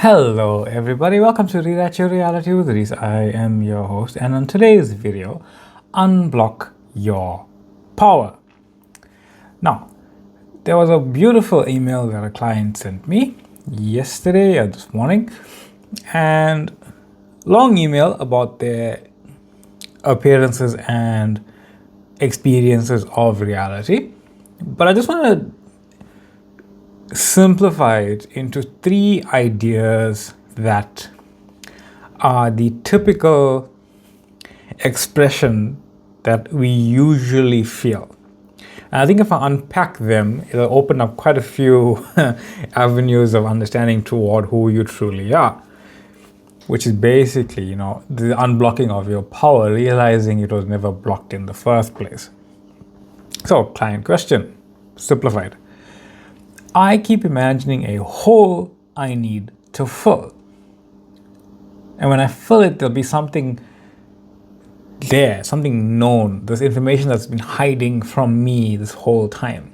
Hello everybody, welcome to Rewrite Your Reality with Reese. I am your host, and on today's video, unblock your power. Now, there was a beautiful email that a client sent me yesterday or this morning, and long email about their appearances and experiences of reality. But I just want to simplify it into 3 ideas that are the typical expression that we usually feel. And I think if I unpack them, it'll open up quite a few avenues of understanding toward who you truly are, which is basically, the unblocking of your power, realizing it was never blocked in the first place. So, client question, simplified. I keep imagining a hole I need to fill. And when I fill it, there'll be something there, something known, this information that's been hiding from me this whole time.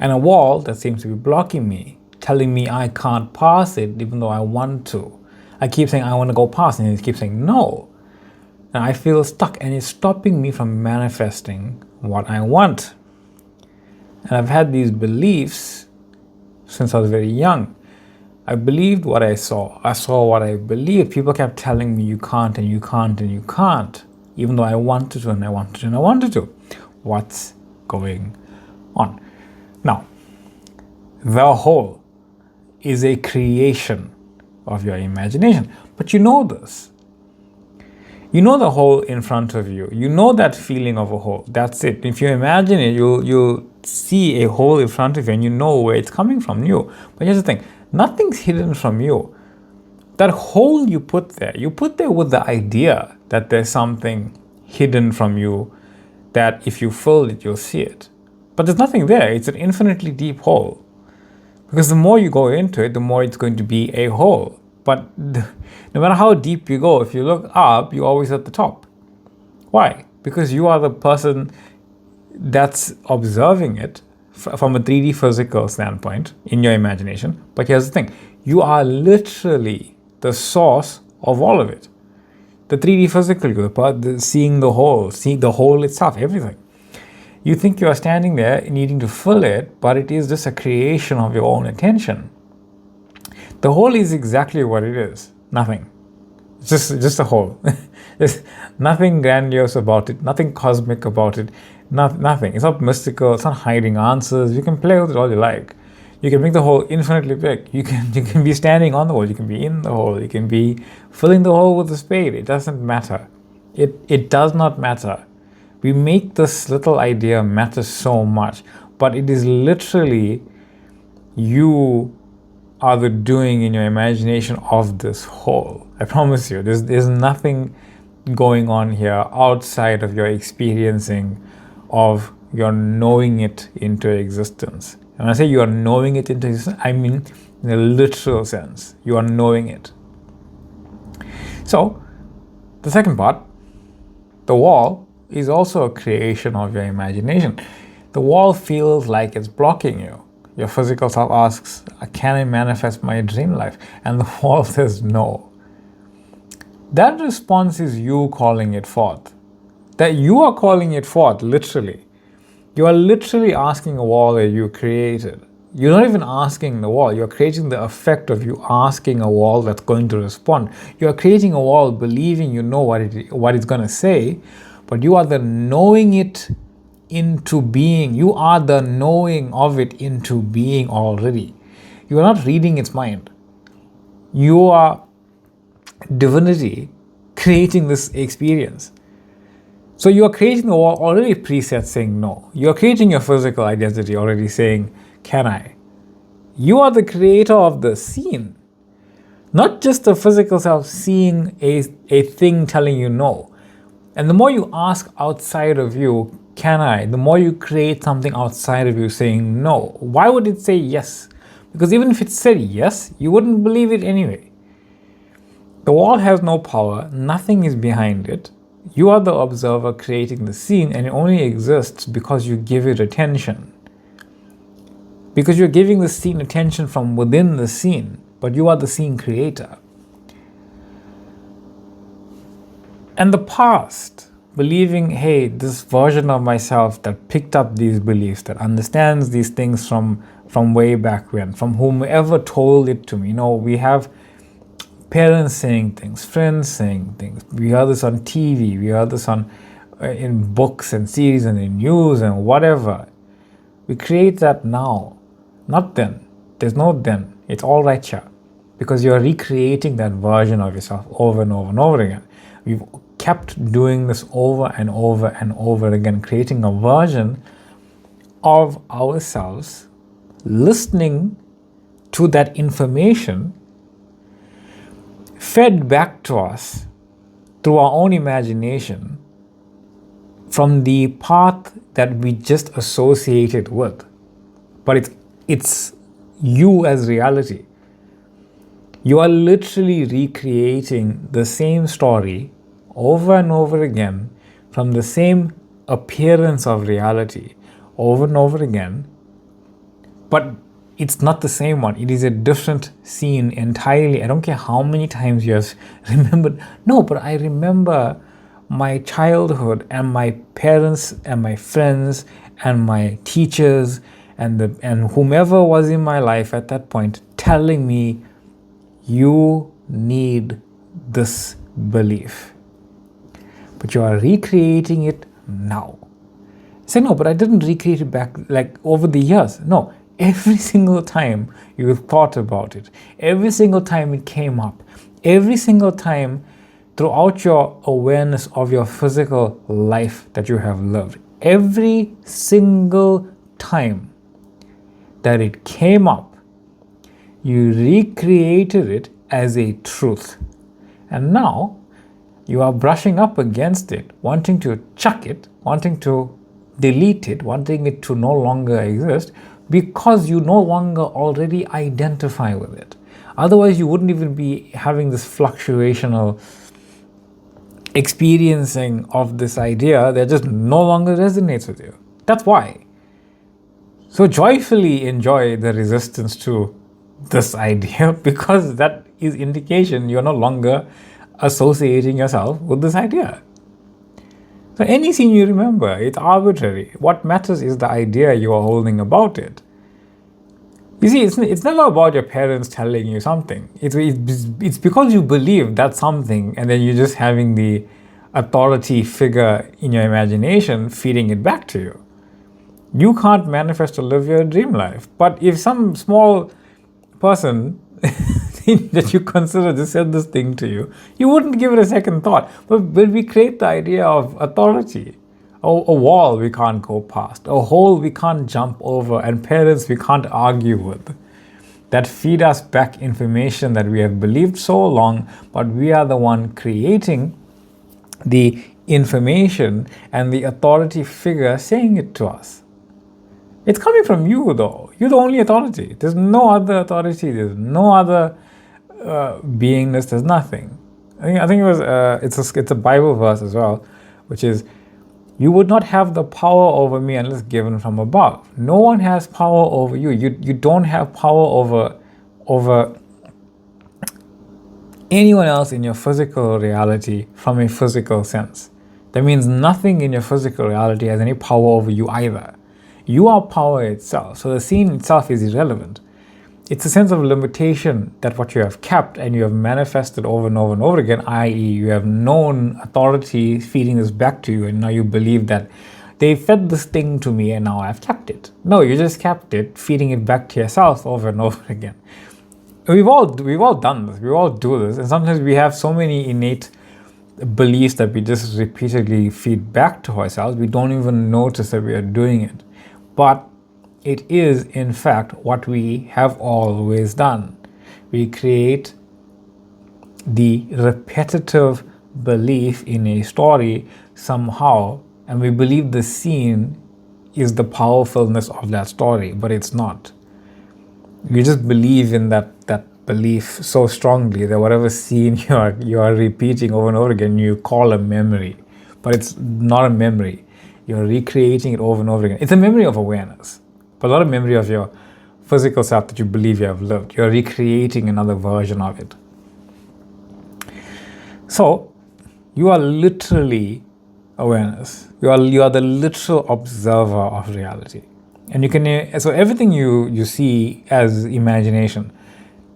And a wall that seems to be blocking me, telling me I can't pass it even though I want to. I keep saying I want to go past, and it keeps saying no. And I feel stuck, and it's stopping me from manifesting what I want. And I've had these beliefs since I was very young. I believed what I saw. I saw what I believed. People kept telling me you can't and you can't and you can't, even though I wanted to and I wanted to and I wanted to. What's going on? Now, the whole is a creation of your imagination. But you know this. You know the hole in front of you. You know that feeling of a hole. That's it. If you imagine it, you'll see a hole in front of you and you know where it's coming from you. But here's the thing. Nothing's hidden from you. That hole you put there with the idea that there's something hidden from you, that if you fill it, you'll see it. But there's nothing there. It's an infinitely deep hole. Because the more you go into it, the more it's going to be a hole. But no matter how deep you go, if you look up, you're always at the top. Why? Because you are the person that's observing it from a 3D physical standpoint in your imagination. But here's the thing. You are literally the source of all of it. The 3D physical, seeing the hole itself, everything. You think you are standing there needing to fill it, but it is just a creation of your own attention. The hole is exactly what it is. Nothing. It's just a hole. There's nothing grandiose about it, nothing cosmic about it, nothing. It's not mystical, it's not hiding answers. You can play with it all you like. You can make the hole infinitely big. You can be standing on the hole, you can be in the hole, you can be filling the hole with a spade. It doesn't matter. It does not matter. We make this little idea matter so much, but it is literally you are the doing in your imagination of this whole. I promise you, there's nothing going on here outside of your experiencing of your knowing it into existence. And when I say you are knowing it into existence, I mean in a literal sense. You are knowing it. So, the second part, the wall, is also a creation of your imagination. The wall feels like it's blocking you. Your physical self asks, can I manifest my dream life? And the wall says no. That response is you calling it forth. That you are calling it forth, literally. You are literally asking a wall that you created. You're not even asking the wall. You're creating the effect of you asking a wall that's going to respond. You are creating a wall believing you know what it's going to say, but you are the knowing it into being. You are the knowing of it into being already. You are not reading its mind. You are divinity creating this experience. So you are creating the wall already preset saying no. You are creating your physical identity already saying, can I? You are the creator of the scene. Not just the physical self seeing a thing telling you no. And the more you ask outside of you, can I? The more you create something outside of you saying no. Why would it say yes? Because even if it said yes, you wouldn't believe it anyway. The wall has no power. Nothing is behind it. You are the observer creating the scene, and it only exists because you give it attention. Because you're giving the scene attention from within the scene. but you are the scene creator. And the past, believing, hey, this version of myself that picked up these beliefs, that understands these things from way back when, from whomever told it to me. We have parents saying things, friends saying things. We heard this on TV. We heard this in books and series and in news and whatever. We create that now, not then. There's no then. It's all right here, because you're recreating that version of yourself over and over and over again. We've kept doing this over and over and over again, creating a version of ourselves, listening to that information fed back to us through our own imagination from the path that we just associated with. But it's you as reality. You are literally recreating the same story over and over again from the same appearance of reality over and over again, but it's not the same one. It is a different scene entirely. I don't care how many times you have remembered. No, but I remember my childhood and my parents and my friends and my teachers and whomever was in my life at that point telling me, you need this belief. But you are recreating it now. Say, no, but I didn't recreate it back like over the years. No, every single time you thought about it, every single time it came up, every single time throughout your awareness of your physical life that you have lived, every single time that it came up, you recreated it as a truth. And now you are brushing up against it, wanting to chuck it, wanting to delete it, wanting it to no longer exist, because you no longer already identify with it. Otherwise, you wouldn't even be having this fluctuational experiencing of this idea that just no longer resonates with you. That's why. So joyfully enjoy the resistance to this idea, because that is indication you're no longer associating yourself with this idea. So any scene you remember, it's arbitrary. What matters is the idea you are holding about it. You see, it's never about your parents telling you something. It's because you believe that's something, and then you're just having the authority figure in your imagination feeding it back to you. You can't manifest or live your dream life. But if some small person that you consider just said this thing to you, you wouldn't give it a second thought. But when we create the idea of authority, a wall we can't go past, a hole we can't jump over, and parents we can't argue with, that feed us back information that we have believed so long, but we are the one creating the information and the authority figure saying it to us. It's coming from you, though. You're the only authority. There's no other authority. There's no other beingness. There's nothing. I think it was. It's a Bible verse as well, which is, "You would not have the power over me unless given from above." No one has power over you. You don't have power over anyone else in your physical reality from a physical sense. That means nothing in your physical reality has any power over you either. You are power itself. So the scene itself is irrelevant. It's a sense of limitation that what you have kept and you have manifested over and over and over again, i.e. you have known authority feeding this back to you, and now you believe that they fed this thing to me and now I've kept it. No, you just kept it, feeding it back to yourself over and over again. We've all done this. We all do this. And sometimes we have so many innate beliefs that we just repeatedly feed back to ourselves. We don't even notice that we are doing it. But it is, in fact, what we have always done. We create the repetitive belief in a story somehow, and we believe the scene is the powerfulness of that story, but it's not. You just believe in that belief so strongly that whatever scene you are repeating over and over again, you call a memory, but it's not a memory. You're recreating it over and over again. It's a memory of awareness, but not a memory of your physical self that you believe you have lived. You're recreating another version of it. So you are literally awareness. You are the literal observer of reality. And you can, so everything you see as imagination,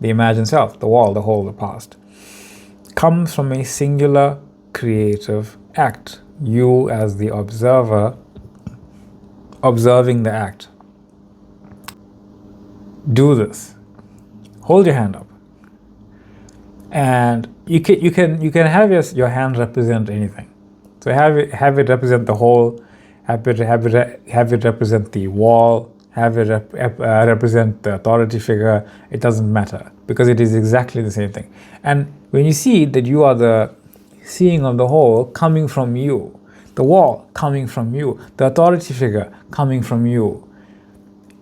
the imagined self, the wall, the whole, the past, comes from a singular creative act. You as the observer, observing the act. Do this. Hold your hand up. And you can have your hand represent anything. So have it represent the whole, have it represent the wall, have it represent the authority figure. It doesn't matter, because it is exactly the same thing. And when you see that you are the seeing of the whole coming from you, the wall coming from you, the authority figure coming from you,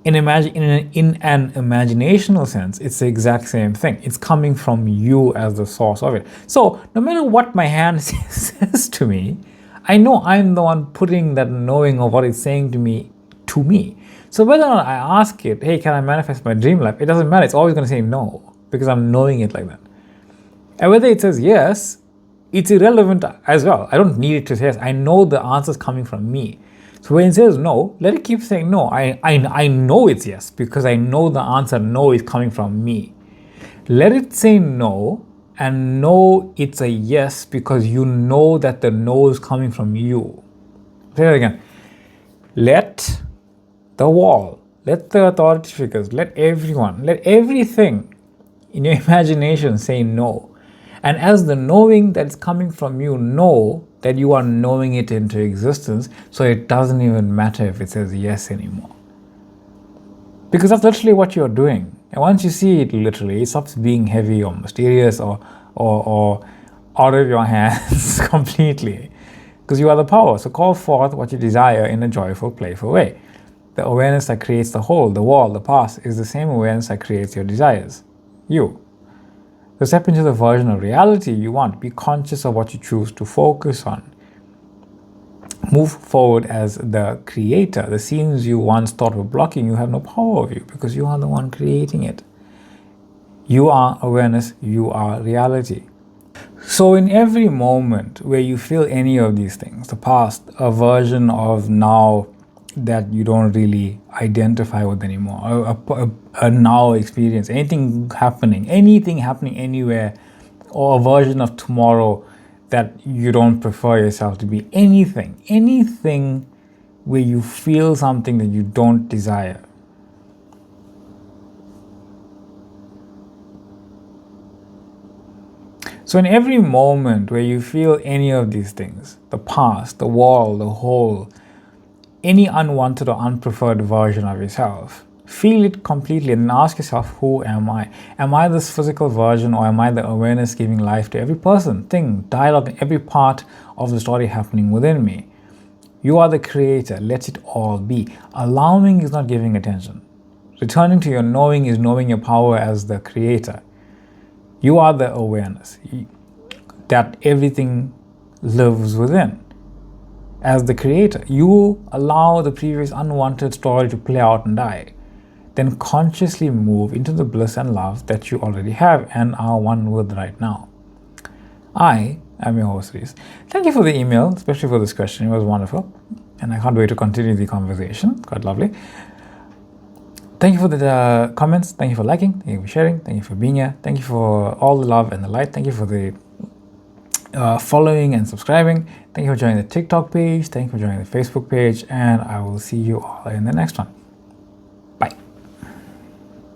in an imaginational sense, it's the exact same thing. It's coming from you as the source of it. So no matter what my hand says to me, I know I'm the one putting that knowing of what it's saying to me. So whether or not I ask it, hey, can I manifest my dream life? It doesn't matter. It's always going to say no, because I'm knowing it like that. And whether it says yes, it's irrelevant as well. I don't need it to say yes. I know the answer's coming from me. So when it says no, let it keep saying no. I know it's yes, because I know the answer no is coming from me. Let it say no and know it's a yes, because you know that the no is coming from you. Say that again. Let the wall, let the authority figures, let everyone, let everything in your imagination say no. And as the knowing that's coming from you, know that you are knowing it into existence, so it doesn't even matter if it says yes anymore. Because that's literally what you're doing. And once you see it literally, it stops being heavy or mysterious or out of your hands completely. Because you are the power. So call forth what you desire in a joyful, playful way. The awareness that creates the whole, the wall, the past, is the same awareness that creates your desires. You. So step into the version of reality you want. Be conscious of what you choose to focus on. Move forward as the creator. The scenes you once thought were blocking you have no power over you, because you are the one creating it. You are awareness. You are reality. So in every moment where you feel any of these things, the past, a version of now that you don't really identify with anymore, a now experience, anything happening anywhere, or a version of tomorrow that you don't prefer yourself to be, anything where you feel something that you don't desire. So in every moment where you feel any of these things, the past, the wall, the whole, any unwanted or unpreferred version of yourself, feel it completely and ask yourself, who am I? Am I this physical version, or am I the awareness giving life to every person, thing, dialogue, and every part of the story happening within me? You are the creator. Let it all be. Allowing is not giving attention. Returning to your knowing is knowing your power as the creator. You are the awareness that everything lives within. As the creator, you allow the previous unwanted story to play out and die. Then consciously move into the bliss and love that you already have and are one with right now. I am your host, Reese. Thank you for the email, especially for this question. It was wonderful. And I can't wait to continue the conversation. Quite lovely. Thank you for the comments. Thank you for liking. Thank you for sharing. Thank you for being here. Thank you for all the love and the light. Thank you for the following and subscribing. Thank you for joining the TikTok page. Thank you for joining the Facebook page. And I will see you all in the next one. Bye.